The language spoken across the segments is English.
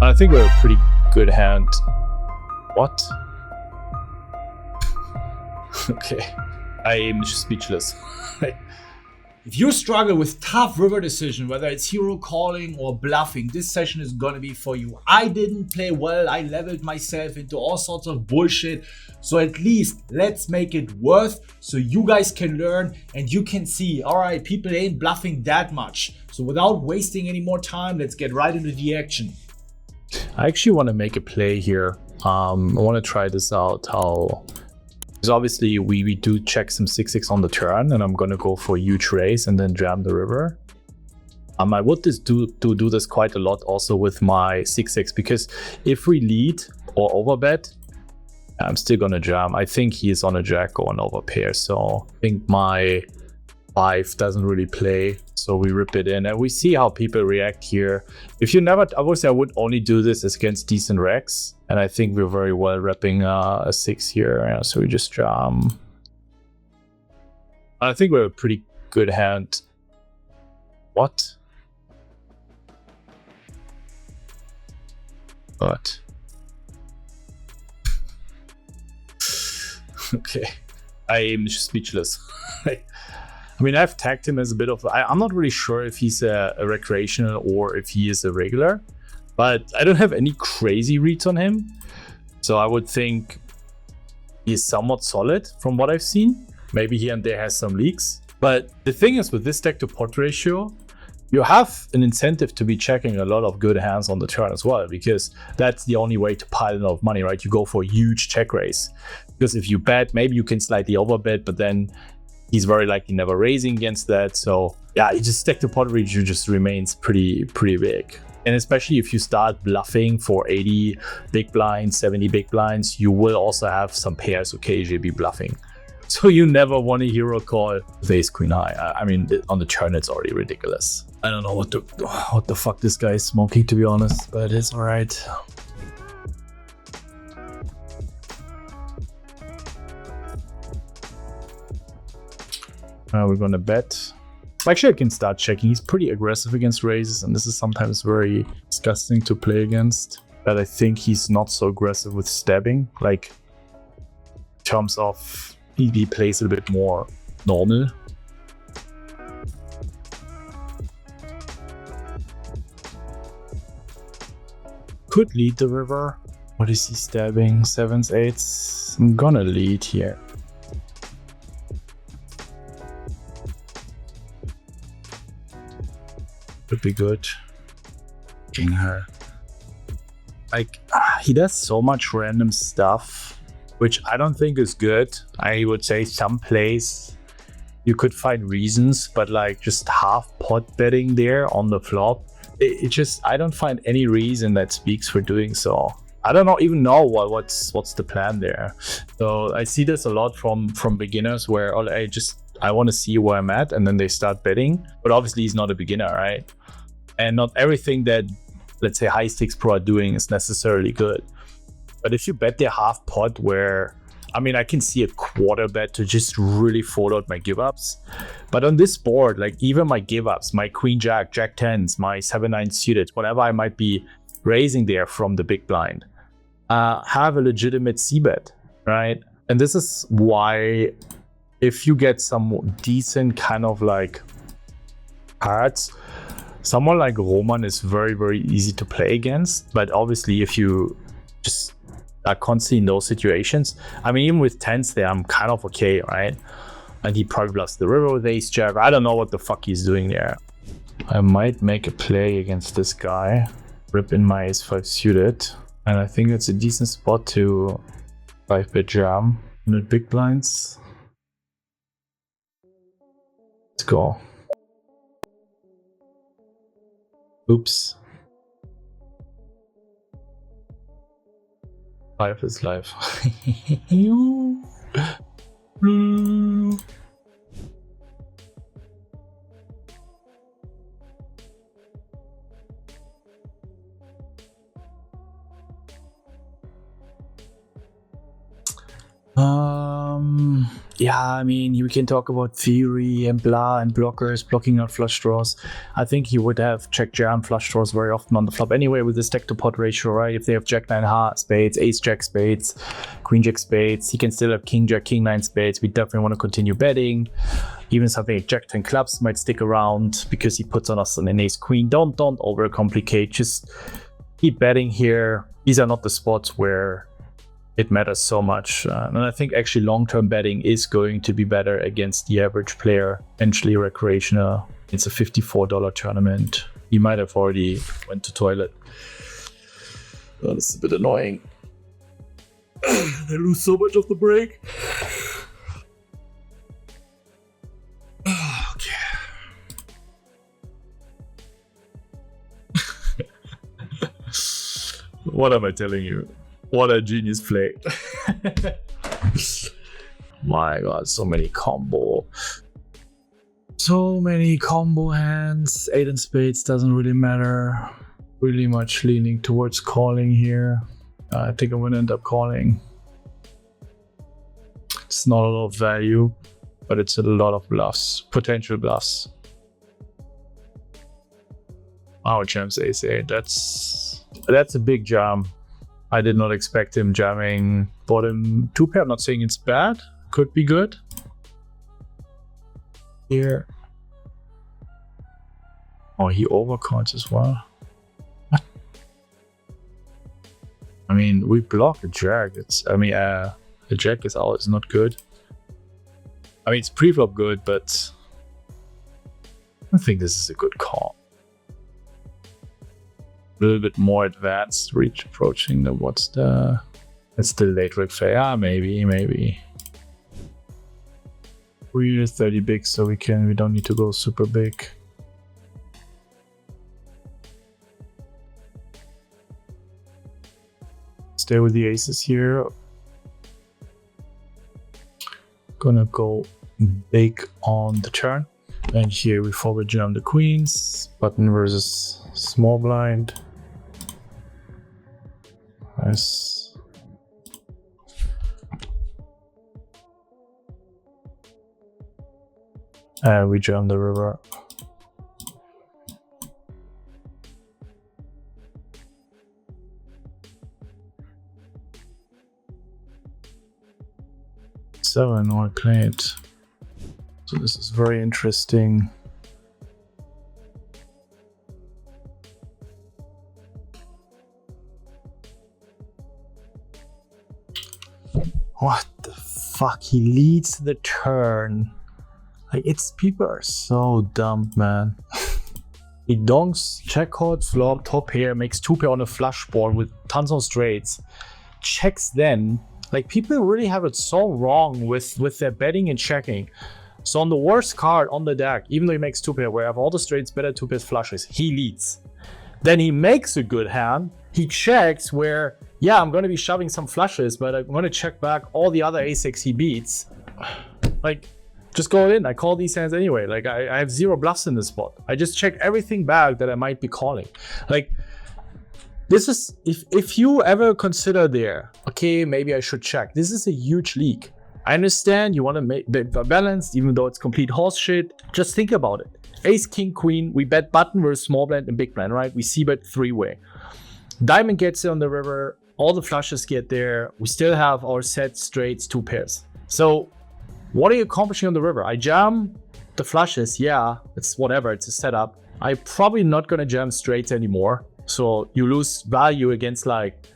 I think we're a pretty good hand. What? Okay. I'm speechless. If you struggle with tough river decision, whether it's hero calling or bluffing, this session is gonna be for you. I didn't play well, I leveled myself into all sorts of bullshit. So at least let's make it worth so you guys can learn and you can see, all right, people ain't bluffing that much. So without wasting any more time, let's get right into the action. I actually want to make a play here. I want to try this out. Because obviously we do check some 6-6 on the turn, and I'm gonna go for a huge raise and then jam the river. I would do this quite a lot also with my 6-6, because if we lead or overbet, I'm still gonna jam. I think he is on a jack or an overpair, so I think my 5 doesn't really play, so we rip it in and we see how people react here. If you never, obviously I would only do this against decent racks, and I think we're very well repping a 6 here, so we just jam. I think we're a pretty good hand. What? But okay, I'm speechless. I mean, I've tagged him as a bit of... I'm not really sure if he's a recreational or if he is a regular, but I don't have any crazy reads on him. So I would think he's somewhat solid from what I've seen. Maybe here and there has some leaks. But the thing is, with this deck to pot ratio, you have an incentive to be checking a lot of good hands on the turn as well, because that's the only way to pile in a lot of money, right? You go for a huge check raise. Because if you bet, maybe you can slightly overbet, but then he's very likely never raising against that. So yeah, he just stack to pot ratio just remains pretty big. And especially if you start bluffing for 80 big blinds, 70 big blinds, you will also have some pairs occasionally be bluffing. So you never want a hero call with ace queen high. I mean, on the turn it's already ridiculous. I don't know what the fuck this guy is smoking, to be honest, but it's all right. We're gonna bet. Actually, I can start checking. He's pretty aggressive against raises, and this is sometimes very disgusting to play against. But I think he's not so aggressive with stabbing. Like, in terms of he plays a bit more normal. Could lead the river. What is he stabbing? 7s, 8s. I'm gonna lead here. Would be good. King her. Like, he does so much random stuff, which I don't think is good. I would say some plays you could find reasons, but like just half pot betting there on the flop, it just, I don't find any reason that speaks for doing so. I don't even know what's the plan there. So I see this a lot from beginners where I want to see where I'm at, and then they start betting. But obviously he's not a beginner, right? And not everything that, let's say, high stakes pro are doing is necessarily good. But if you bet their half pot where, I mean, I can see a quarter bet to just really fold out my give ups. But on this board, like even my give ups, my queen jack, jack tens, my 7-9 suited, whatever I might be raising there from the big blind, have a legitimate c-bet, right? And this is why, if you get some decent kind of like cards, someone like Roman is very easy to play against. But obviously if you just are constantly in those situations, I mean, even with 10s there, I'm kind of okay, right? And he probably bluffs the river with ace jack. I don't know what the fuck he's doing there. I might make a play against this guy, rip in my ace-5 suited, and I think it's a decent spot to 5-bet jam. 100 big blinds. Let's go. Oops. 5 is live. yeah, I mean, we can talk about theory and blah and blockers, blocking out flush draws. I think he would have check jam flush draws very often on the flop anyway with the stack to pot ratio, right? If they have jack 9 heart spades, ace jack spades, queen jack spades, he can still have king jack, king 9 spades. We definitely want to continue betting. Even something like jack 10 clubs might stick around because he puts on us an ace queen. Don't overcomplicate. Just keep betting here. These are not the spots where it matters so much. And I think actually long-term betting is going to be better against the average player, eventually recreational. It's a $54 tournament. You might have already went to toilet. Oh, this is a bit annoying. They lose so much of the break. Okay. What am I telling you? What a genius play. My god, so many combo. So many combo hands. 8 in spades doesn't really matter. Really much leaning towards calling here. I think I'm gonna end up calling. It's not a lot of value, but it's a lot of bluffs. Potential bluffs. Wow, jams ace-8. That's a big jam. I did not expect him jamming bottom 2-pair. I'm not saying it's bad. Could be good. Here. Oh, he overcards as well. What? I mean, we block a jack. A jack is out. It's not good. I mean, it's pre-flop good, but I think this is a good call. A little bit more advanced reach approaching the it's still late reg fair. Yeah, maybe. We're 30 big, so we don't need to go super big. Stay with the aces here. Gonna go big on the turn. And here we forward jam the queens. Button versus small blind. Nice. And we jam the river. Seven, I play it. So this is very interesting. What the fuck? He leads the turn. Like, people are so dumb, man. He donks, check card, flop, top pair, makes 2-pair on a flush board with tons of straights. Checks then. Like, people really have it so wrong with their betting and checking. So on the worst card on the deck, even though he makes 2-pair, where I have all the straights, better 2-pair flushes, he leads. Then he makes a good hand. He checks where, yeah, I'm going to be shoving some flushes, but I'm going to check back all the other ace-6 he beats. Like, just go in. I call these hands anyway. Like, I have 0 bluffs in this spot. I just check everything back that I might be calling. Like, this is, if you ever consider there, okay, maybe I should check. This is a huge league. I understand you want to make bet balanced, even though it's complete horse shit. Just think about it. Ace, king, queen. We bet button versus small blind and big blind, right? We see bet 3-way. Diamond gets it on the river. All the flushes get there. We still have our set straights, 2 pairs. So what are you accomplishing on the river? I jam the flushes. Yeah, it's whatever. It's a setup. I'm probably not going to jam straights anymore. So you lose value against like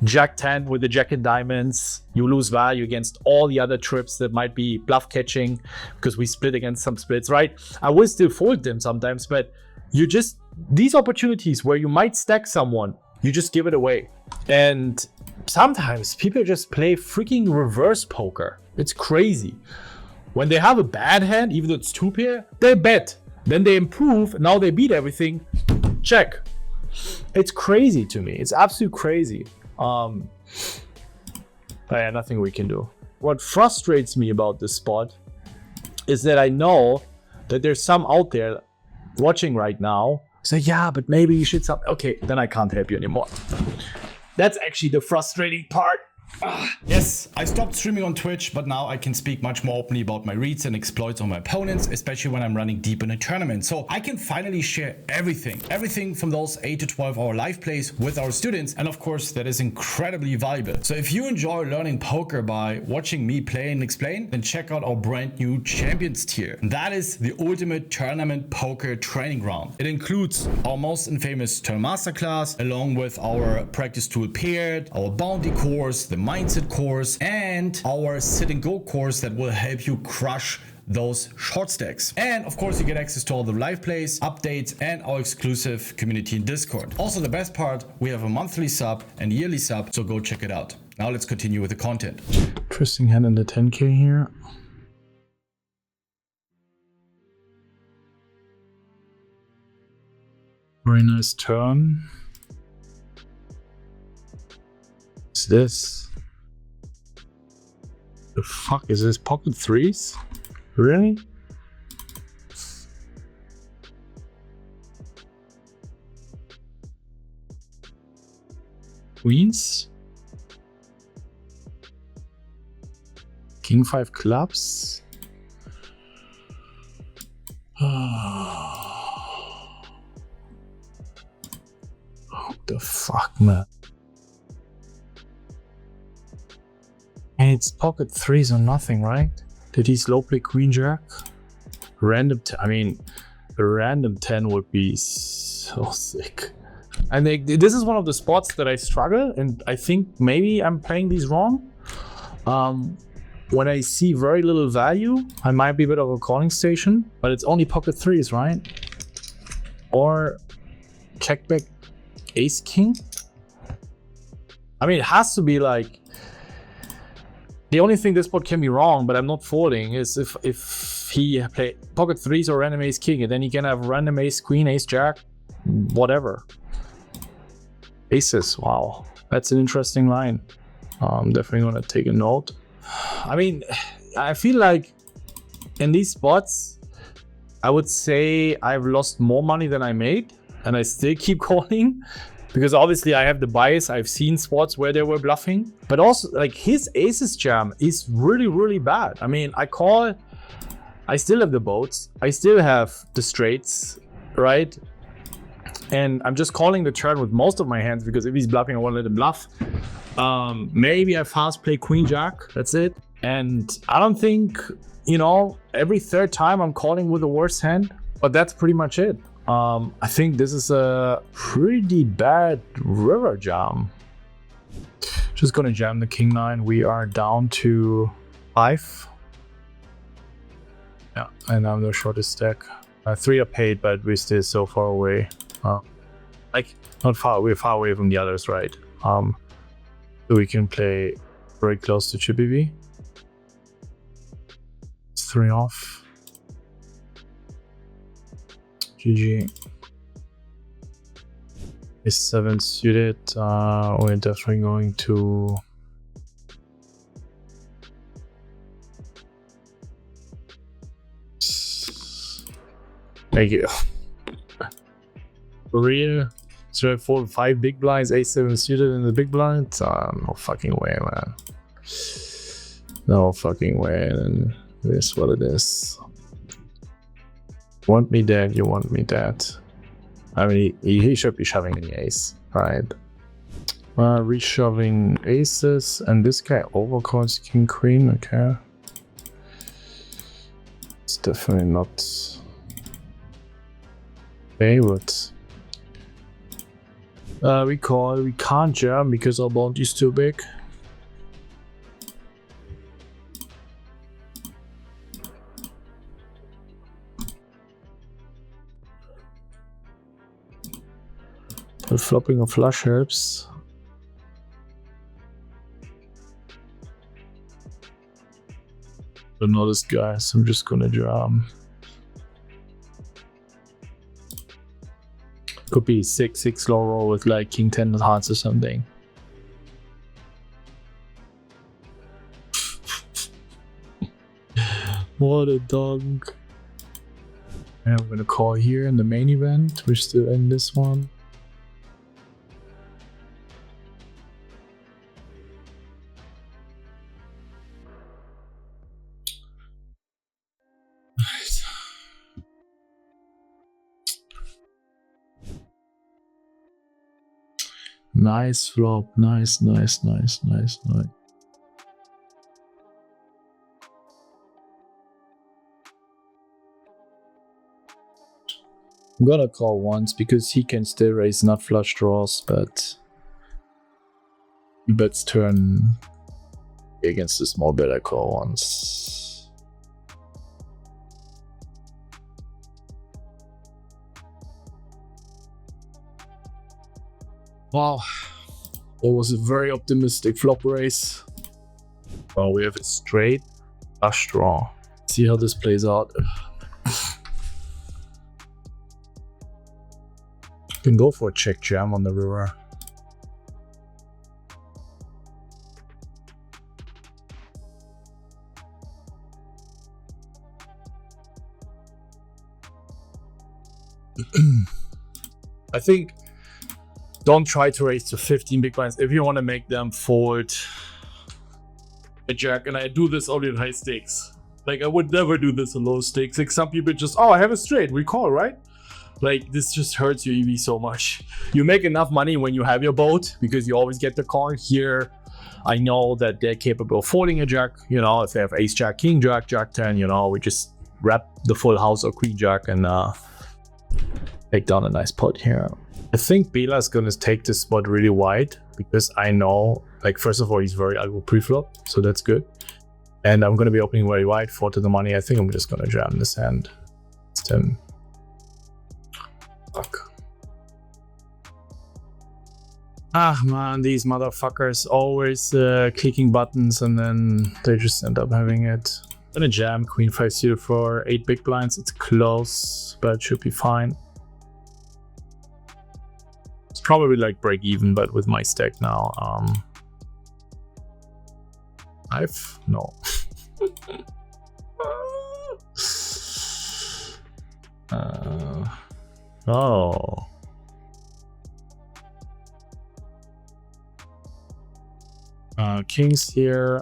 Jack 10 with the Jack and diamonds. You lose value against all the other trips that might be bluff catching because we split against some splits, right? I will still fold them sometimes, but you just, these opportunities where you might stack someone, you just give it away. And sometimes people just play freaking reverse poker. It's crazy. When they have a bad hand, even though it's 2-pair, they bet. Then they improve, now they beat everything. Check. It's crazy to me. It's absolutely crazy. Yeah, nothing we can do. What frustrates me about this spot is that I know that there's some out there watching right now say, yeah, but maybe you should stop. Okay, then I can't help you anymore. That's actually the frustrating part. Yes, I stopped streaming on Twitch, but now I can speak much more openly about my reads and exploits on my opponents, especially when I'm running deep in a tournament. So I can finally share everything from those 8 to 12 hour live plays with our students. And of course, that is incredibly valuable. So if you enjoy learning poker by watching me play and explain, then check out our brand new Champions tier. That is the ultimate tournament poker training ground. It includes our most infamous Tournament Masterclass, along with our practice tool paired, our bounty course, the mindset course, and our sit and go course that will help you crush those short stacks. And of course, you get access to all the live plays, updates, and our exclusive community in Discord. Also, the best part, we have a monthly sub and yearly sub, so go check it out. Now let's continue with the content. Interesting hand in the 10k here. Very nice turn. What's this? The fuck is this? Pocket threes? Really? Queens? King 5 clubs? What the fuck, man? And it's pocket threes or nothing, right? Did he slow play queen jack? Random, I mean, a random 10 would be so sick. And this is one of the spots that I struggle, and I think maybe I'm playing these wrong. When I see very little value, I might be a bit of a calling station, but it's only pocket threes, right? Or check back ace king. I mean, it has to be like, the only thing this spot can be wrong, but I'm not folding, is if he play pocket threes or random ace king, and then he can have random ace queen, ace jack, whatever. Aces, wow, that's an interesting line. I'm definitely gonna take a note. I mean, I feel like in these spots, I would say I've lost more money than I made, and I still keep calling. Because obviously I have the bias, I've seen spots where they were bluffing. But also, like, his aces jam is really, really bad. I mean, I call, I still have the boats, I still have the straights, right? And I'm just calling the turn with most of my hands, because if he's bluffing, I want to let him bluff. Maybe I fast play queen jack, that's it. And I don't think, you know, every third time I'm calling with the worst hand, but that's pretty much it. I think this is a pretty bad river jam. Just gonna jam the king 9. We are down to 5. Yeah, and I'm the shortest stack. 3 are paid, but we're still so far away. Like, not far, we're far away from the others, right? So we can play very close to Chippy V. It's 3 off. GG. Is 7 suited. We're definitely going to thank you. For real? Should I fold 5 big blinds, A7 suited in the big blind? No fucking way, man. No fucking way. And it is what it is. Want me dead, you want me dead. I mean, he should be shoving the ace, right? Reshoving aces, and this guy overcalls king queen, okay. It's definitely not favorite. We call, we can't jam because our bounty is too big. But flopping a flush helps. But not this guy, so I'm just gonna jam. Could be 6-6 low roll with like king 10 hearts or something. What a dog. And I'm gonna call here in the main event. We're still in this one. Nice flop. Nice. I'm gonna call once because he can still raise nut flush draws, but he bets turn against the small bet. I call once. Wow, that was a very optimistic flop race. Oh, we have a straight flush draw. See how this plays out. Can go for a check jam on the river. I think don't try to raise to 15 big blinds if you want to make them fold a jack. And I do this only in high stakes. Like, I would never do this in low stakes. Like, some people just, oh, I have a straight, we call, right? Like, this just hurts your EV so much. You make enough money when you have your boat because you always get the call. Here, I know that they're capable of folding a jack. You know, if they have ace jack, king jack, jack 10, you know, we just wrap the full house or queen jack and take down a nice pot here. I think Bela is going to take this spot really wide because I know, like, first of all, he's very algo pre-flop, so that's good. And I'm going to be opening very wide, 4 to the money. I think I'm just going to jam this hand. It's him. Fuck. Ah, man, these motherfuckers always clicking buttons and then they just end up having it. I'm gonna jam queen 5 suited for 8 big blinds. It's close, but it should be fine. It's probably like break even, but with my stack now, no. Oh. Kings here.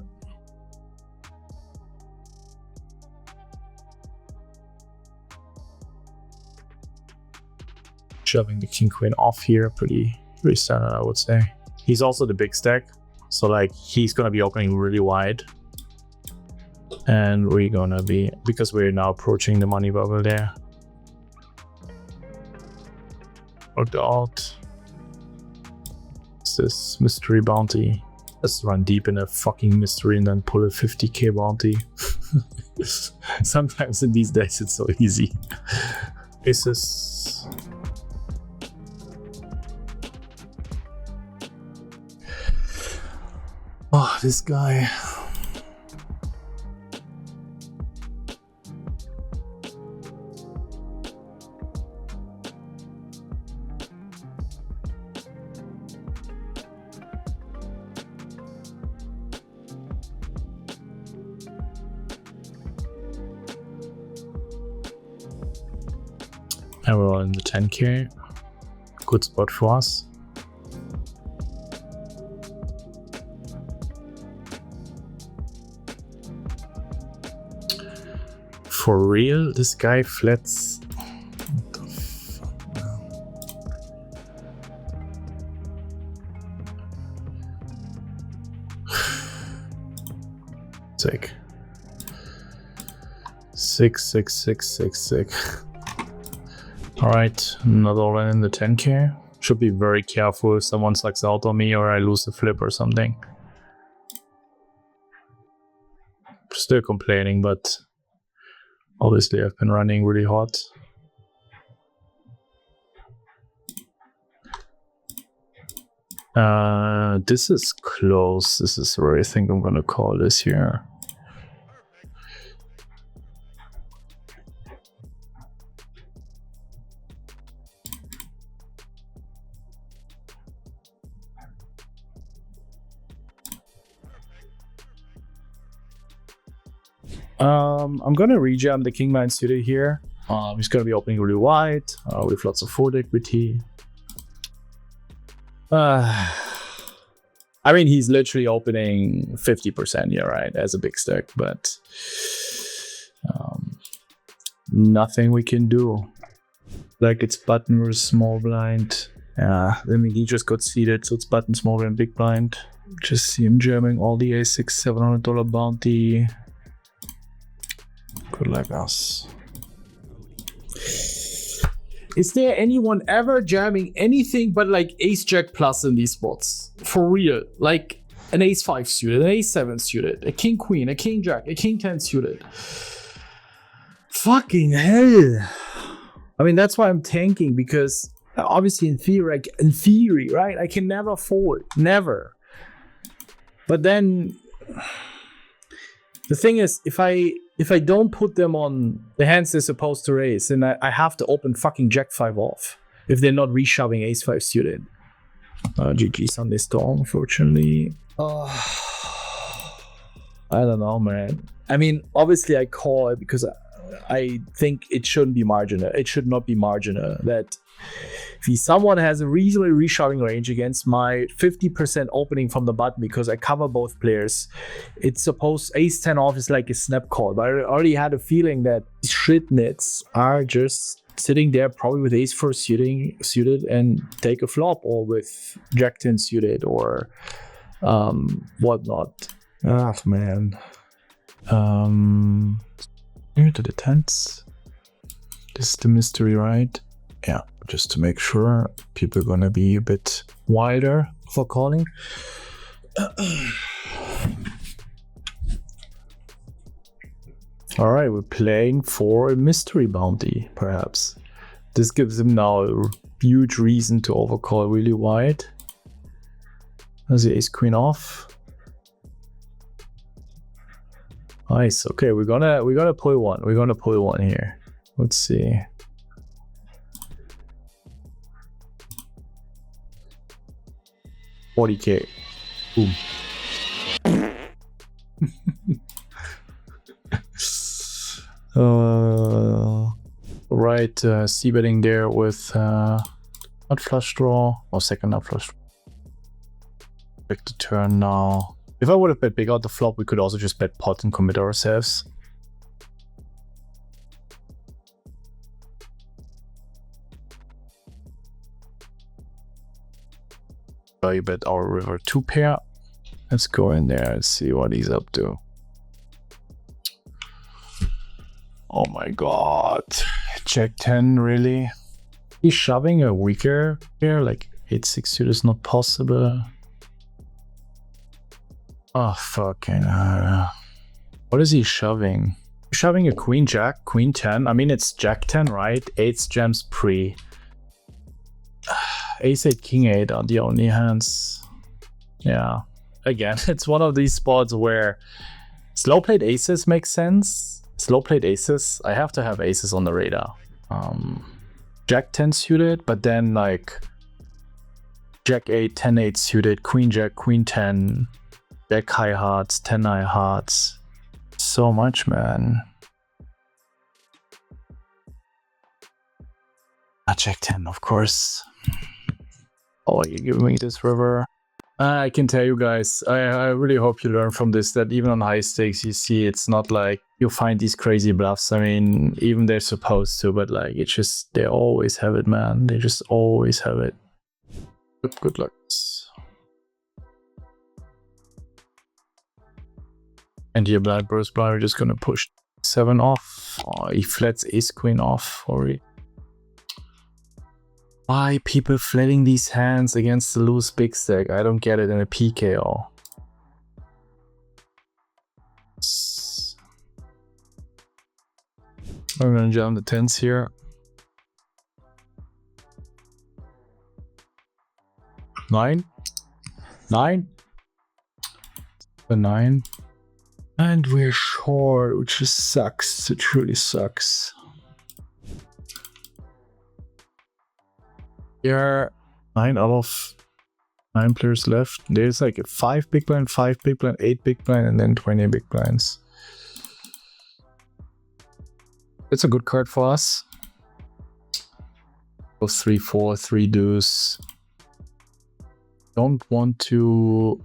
Shoving the king queen off here, pretty standard, I would say. He's also the big stack, so like he's gonna be opening really wide, and we're gonna be, because we're now approaching the money bubble there. Worked out. What's this mystery bounty? Let's run deep in a fucking mystery and then pull a 50k bounty. Sometimes in these days it's so easy. Aces. Oh, this guy. And we're all in the 10k. Good spot for us. For real, this guy flats. What the fuck, man? Sick. 6. Alright, another one in the 10k. Should be very careful if someone sucks out on me or I lose the flip or something. Still complaining, but obviously I've been running really hot. This is close. This is where I think I'm gonna call this here. I'm gonna rejam the king 9 suited here. He's gonna be opening really wide with lots of fold equity. I mean, he's literally opening 50% here, right, as a big stack, but nothing we can do. Like, it's button versus small blind. Then he just got seated, so it's button smaller and big blind. Just see him jamming all the A6 $700 bounty. Good luck, us. Is there anyone ever jamming anything but like ace jack plus in these spots? For real. Like an ace 5 suited, an ace 7 suited, a king queen, a king jack, a king 10 suited. Fucking hell. I mean, that's why I'm tanking, because obviously in theory, right? I can never fold. Never. But then the thing is, if I don't put them on the hands they're supposed to raise, then I have to open fucking jack 5 off if they're not reshoving ace 5 suited. GG's on this storm, unfortunately. I don't know, man. I mean, obviously I call it because I think it shouldn't be marginal. It should not be marginal. That if someone has a reasonably reshoving range against my 50% opening from the button because I cover both players, it's supposed ace 10 off is like a snap call. But I already had a feeling that shit nits are just sitting there probably with ace 4 suited and take a flop, or with jack 10 suited or whatnot. Ah, man. Here to the tens. This is the mystery, right? Yeah, just to make sure people are gonna be a bit wider for calling. All right, we're playing for a mystery bounty, perhaps. This gives him now a huge reason to overcall really wide. There's the ace queen off. Nice. Okay, we're gonna pull one. We're gonna pull one here. Let's see. $40K. Boom. Right, c-betting there with not flush draw, or second not flush draw. Back to turn now. If I would have bet big out the flop, we could also just bet pot and commit ourselves. You bet our river 2 pair. Let's go in there and see what he's up to. Oh my god. Jack 10, really? He's shoving a weaker pair, like 8-6 suit is not possible. Oh, fucking what is he shoving? He's shoving a queen jack, queen 10. I mean, it's jack 10, right? 8 jams pre. Ace 8, king 8 are the only hands. Yeah. Again, it's one of these spots where slow played aces make sense. Slow played aces, I have to have aces on the radar. Jack 10 suited, but then like Jack 8, 10 8 suited, Queen Jack, Queen 10, Jack high hearts, 10 high hearts. So much, man. Jack 10, of course. Oh, you're giving me this river. I can tell you guys, I really hope you learn from this that even on high stakes, you see it's not like you find these crazy bluffs. I mean, even they're supposed to, but like it's just, they always have it, man. They just always have it. Good luck. And here, blind burst blind, we're just gonna push 7 off. Oh, he flats ace queen off already. Why people flatting these hands against the loose big stack? I don't get it in a PKO. I'm gonna jam the 10s here. 9. 9. The 9. And we're short, which just sucks. It truly sucks. There are 9 out of 9 players left. There's like a 5 big blind, 5 big blind, 8 big blind, and then 20 big blinds. It's a good card for us. Go 3-4, 3 deuce. Don't want to.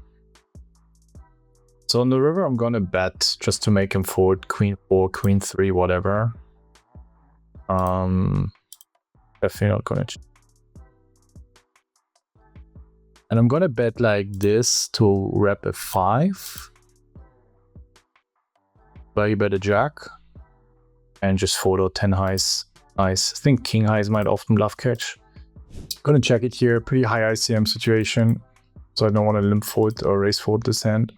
So on the river, I'm gonna bet just to make him fold queen 4, queen 3, whatever. Definitely not gonna. And I'm gonna bet like this to wrap a 5. Value bet a jack. And just photo 10 highs. Nice. I think king highs might often bluff catch. Gonna check it here. Pretty high ICM situation. So I don't want to limp fold or raise fold this hand.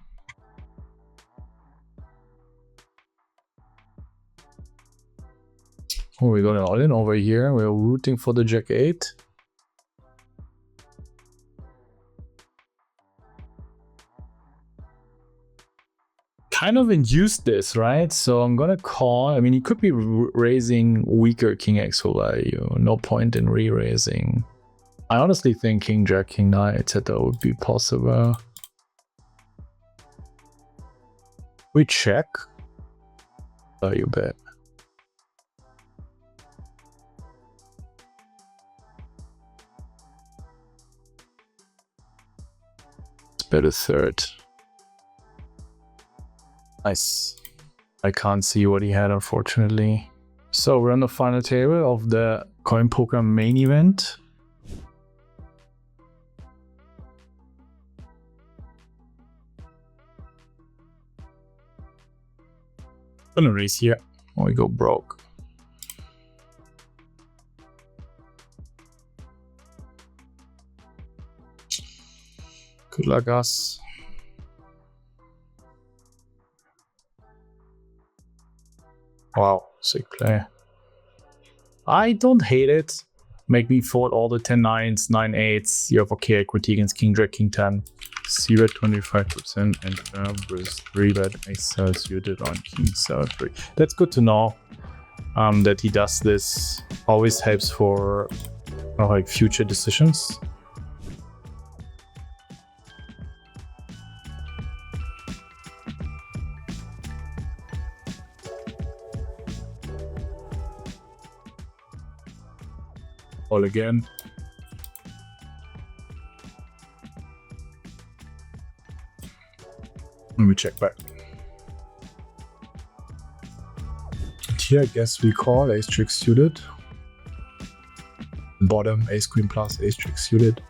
Oh, we got an all in over here. We're rooting for the jack 8. Kind of induced this, right? So I'm gonna call. I mean, he could be raising weaker king x for value. No point in re-raising. I honestly think king jack, king knight, etc. would be possible. We check. Value bet. Let's bet a third. Nice. I can't see what he had, unfortunately. So we're on the final table of the Coin Poker main event. Gonna raise here. Oh, we go broke. Good luck, us. Wow, sick play. I don't hate it. Make me fold all the 10 9s, 9 8s. You have okay equity against king jack, king 10. C bet 25% and versus 3 bet XL suited on king 7-3. That's good to know. That he does this. Always helps for like future decisions. All again. Let me check back. And here I guess we call ace trick suited. Bottom ace queen plus ace trick suited.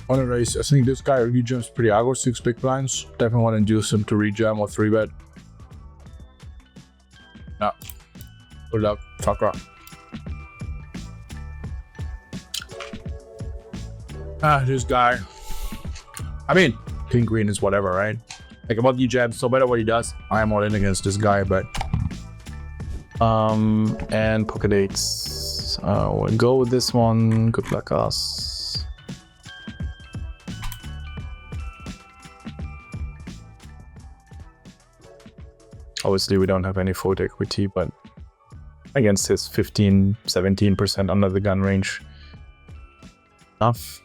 On a race, I think this guy rejams pretty aggro, 6 big blinds. Definitely want to induce him to rejam or 3-bet. Yeah. Good luck, fucker. This guy. I mean, king queen is whatever, right? Like about the jab, so better what he does. I am all in against this guy, but and pocket eights. We'll go with this one. Good luck, us. Obviously, we don't have any fold equity, but against his 15-17% under the gun range, enough.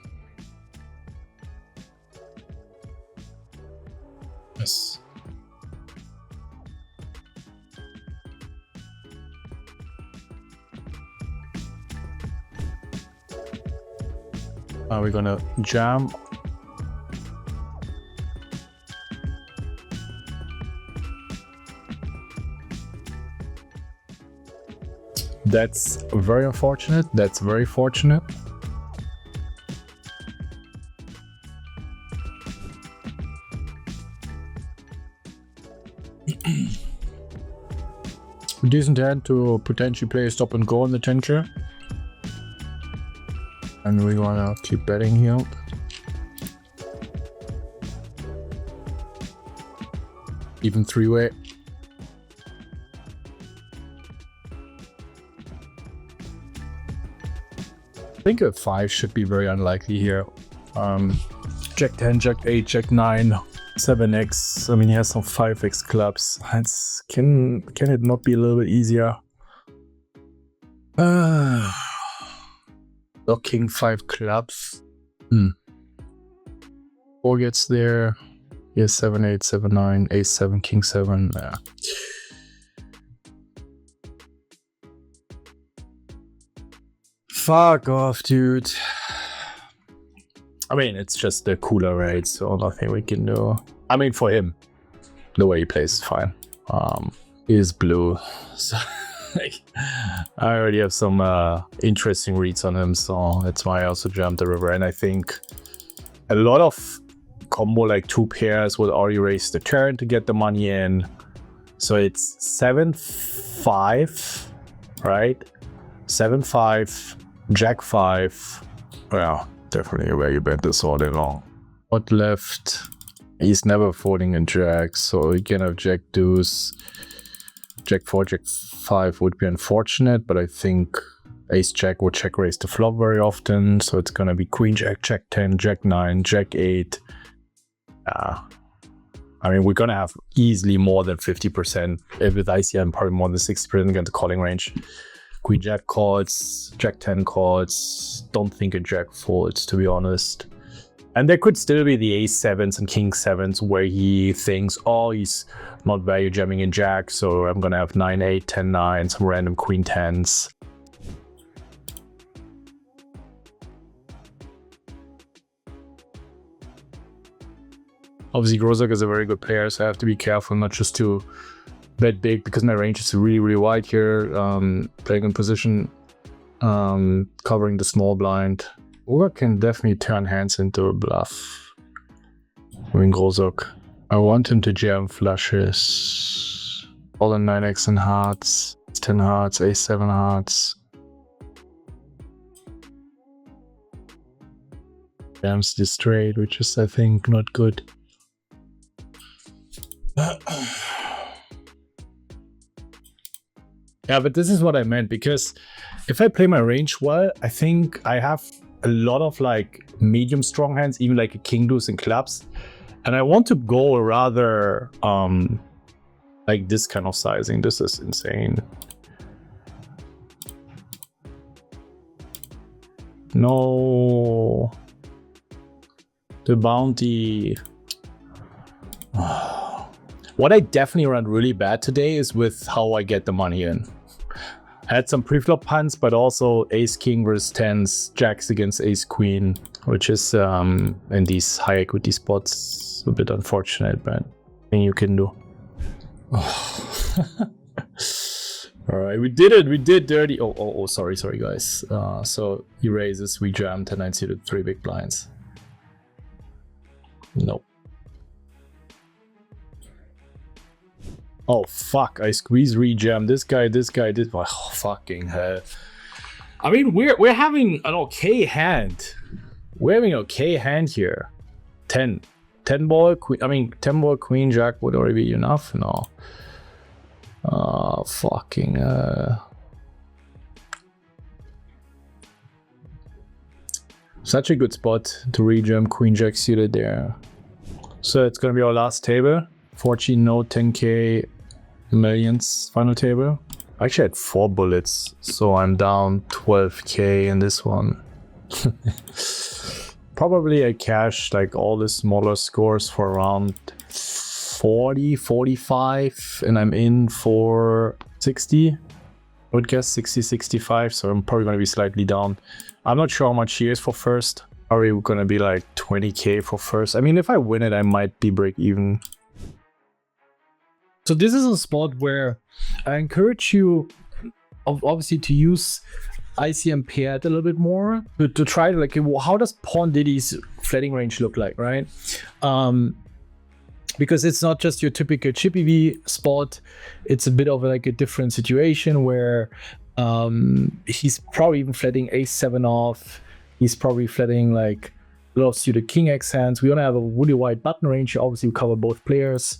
Yes. We're gonna jam. That's very unfortunate. That's very fortunate. Decent hand to potentially play a stop and go on the tension. And we're gonna keep betting here. Even 3-way. I think a 5 should be very unlikely here. Jack 10, Jack 8, Jack 9, 7x. I mean, he has some 5x clubs. Can it not be a little bit easier? King 5 clubs. 4 gets there. Yes, 7, 8, 7, 9, ace 7, king 7. Yeah. Fuck off, dude. I mean, it's just a cooler rate, so nothing we can do. I mean, for him, the way he plays is fine. is blue. So like, I already have some interesting reads on him, so that's why I also jumped the river. And I think a lot of combo like 2 pairs will already raise the turn to get the money in. So it's 7-5, right? 7-5, Jack 5. Yeah, definitely where you bet this all day long. What left? He's never folding in Jack, so he can have Jack deuce. Jack 4, Jack 5 would be unfortunate, but I think Ace Jack would check raise the flop very often, so it's gonna be Queen Jack, Jack 10, Jack 9, Jack 8. I mean, we're gonna have easily more than 50%. With ICM, probably more than 60% against the calling range. Queen Jack calls, Jack 10 calls. Don't think a Jack folds, to be honest. And there could still be the Ace 7s and King 7s where he thinks, oh, he's not value jamming in Jack, so I'm gonna have 9-8, 10-9, some random Queen 10s. Obviously, Grozak is a very good player, so I have to be careful not just to bet big because my range is really, really wide here. Playing in position, covering the small blind. Or can definitely turn hands into a bluff. I mean, Grozak. I want him to jam flushes. All in 9x and hearts, 10 hearts, ace 7 hearts. Jams the straight, which is, I think, not good. Yeah, but this is what I meant, because if I play my range well, I think I have a lot of like medium strong hands, even like a king deuce and clubs, and I want to go rather like this kind of sizing. This is insane. No, the bounty. What I definitely ran really bad today is with how I get the money in. I had some pre-flop punts, but also ace king versus 10s, jacks against ace queen, which is in these high equity spots a bit unfortunate, but thing you can do. All right, we did it. We did dirty. Oh, sorry, guys. So he raises, we jam 10-9 suited, 3 big blinds. Nope. Oh fuck, I squeeze rejam this guy, oh fucking hell. I mean, we're having an okay hand. We're having an okay hand here. 10 ball queen, I mean 10 ball queen jack would already be enough. No. Fucking such a good spot to rejam queen jack suited there. So it's gonna be our last table. 14 no 10k millions final table. I actually had 4 bullets, so I'm down 12k in this one. Probably I cashed like all the smaller scores for around 40, 45, and I'm in for 60. I would guess 60, 65, so I'm probably gonna be slightly down. I'm not sure how much he is for first. Are we gonna be like 20k for first? I mean, if I win it, I might be break even. So this is a spot where I encourage you, obviously, to use ICM paired a little bit more to try to like, how does Pawn Diddy's flatting range look like, right? Because it's not just your typical chippy V spot. It's a bit of like a different situation where he's probably even flatting ace 7 off. He's probably flatting like a lot of suited king X hands. We want to have a really wide button range. Obviously, we cover both players.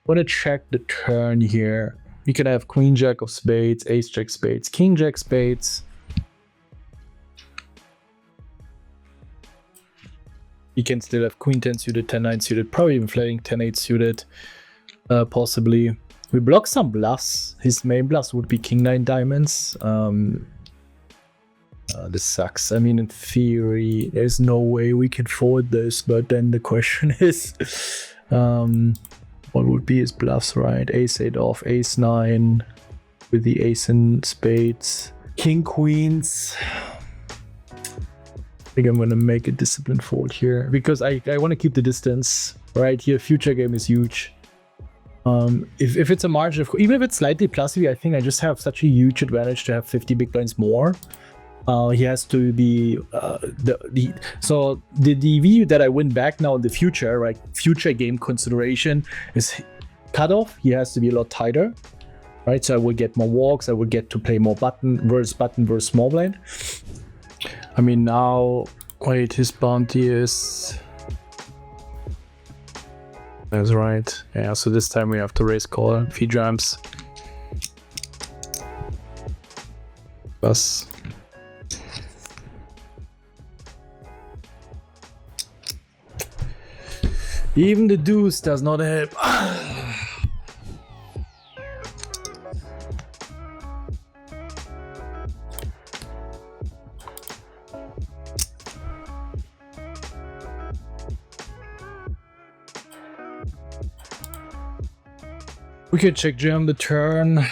Want to check the turn here. We can have queen jack of spades, ace jack spades, king jack spades. You can still have queen 10 suited, 10-9 suited, probably even flatting 10-8 suited, possibly. We block some bluffs. His main bluffs would be king 9 diamonds. This sucks. I mean, in theory, there's no way we can fold this, but then the question is, what would be his bluffs, right? Ace 8 off, ace 9 with the ace in spades, king queens. I think I'm gonna make a disciplined fold here because I want to keep the distance right here. Future game is huge. If it's a margin, even if it's slightly plus EV, I think I just have such a huge advantage to have 50 big blinds more. He has to be so the EV that I win back now in the future, right? Future game consideration is cutoff. He has to be a lot tighter, right? So I will get more walks. I will get to play more button versus small blind. I mean now, wait, his bounty is. That's right. Yeah. So this time we have to raise call if he jumps. Plus. Even the deuce does not help. We could check jam the turn.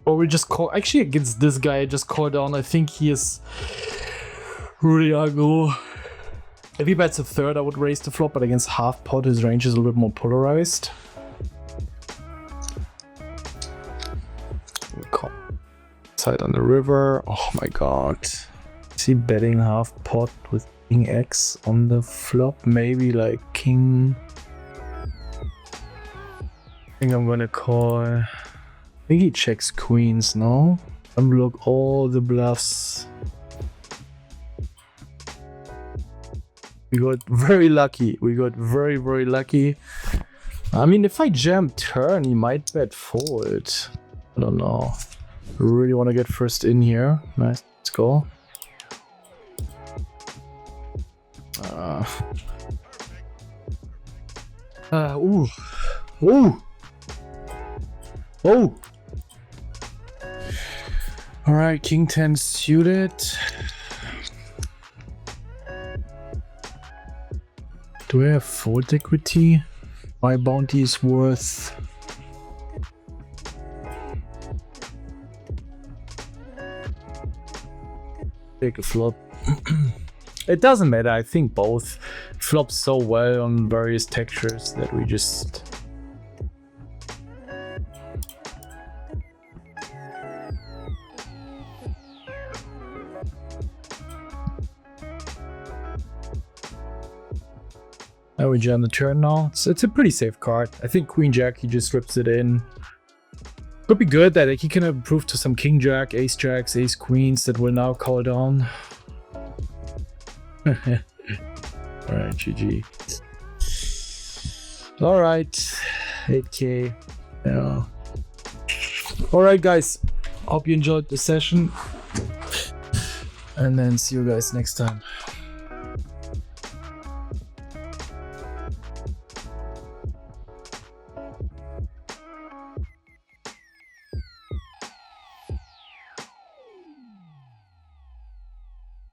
Or we just call. Actually, against this guy, I just call down. I think he is really aggro. If he bets a third, I would raise the flop, but against half pot, his range is a little bit more polarized. We call side on the river. Oh my god. Is he betting half pot with king X on the flop? Maybe like king. I think I'm gonna call. I think he checks queens, no? Unblock all the bluffs. We got very lucky. We got very, very lucky. I mean, if I jam turn, he might bet fold. I don't know. Really want to get first in here. Nice. Let's go. Ooh. Ooh. Oh. All right. King 10 suited. Do I have fold equity? My bounty is worth... Take a flop. It doesn't matter, I think both flop so well on various textures that we just... Now we jam the turn now. It's a pretty safe card. I think Queen Jack, he just rips it in. Could be good that he can improve to some King Jack, Ace Jacks, Ace Queens that will now call down. Alright, GG. Alright, 8k. Yeah. Alright guys, hope you enjoyed the session. And then see you guys next time.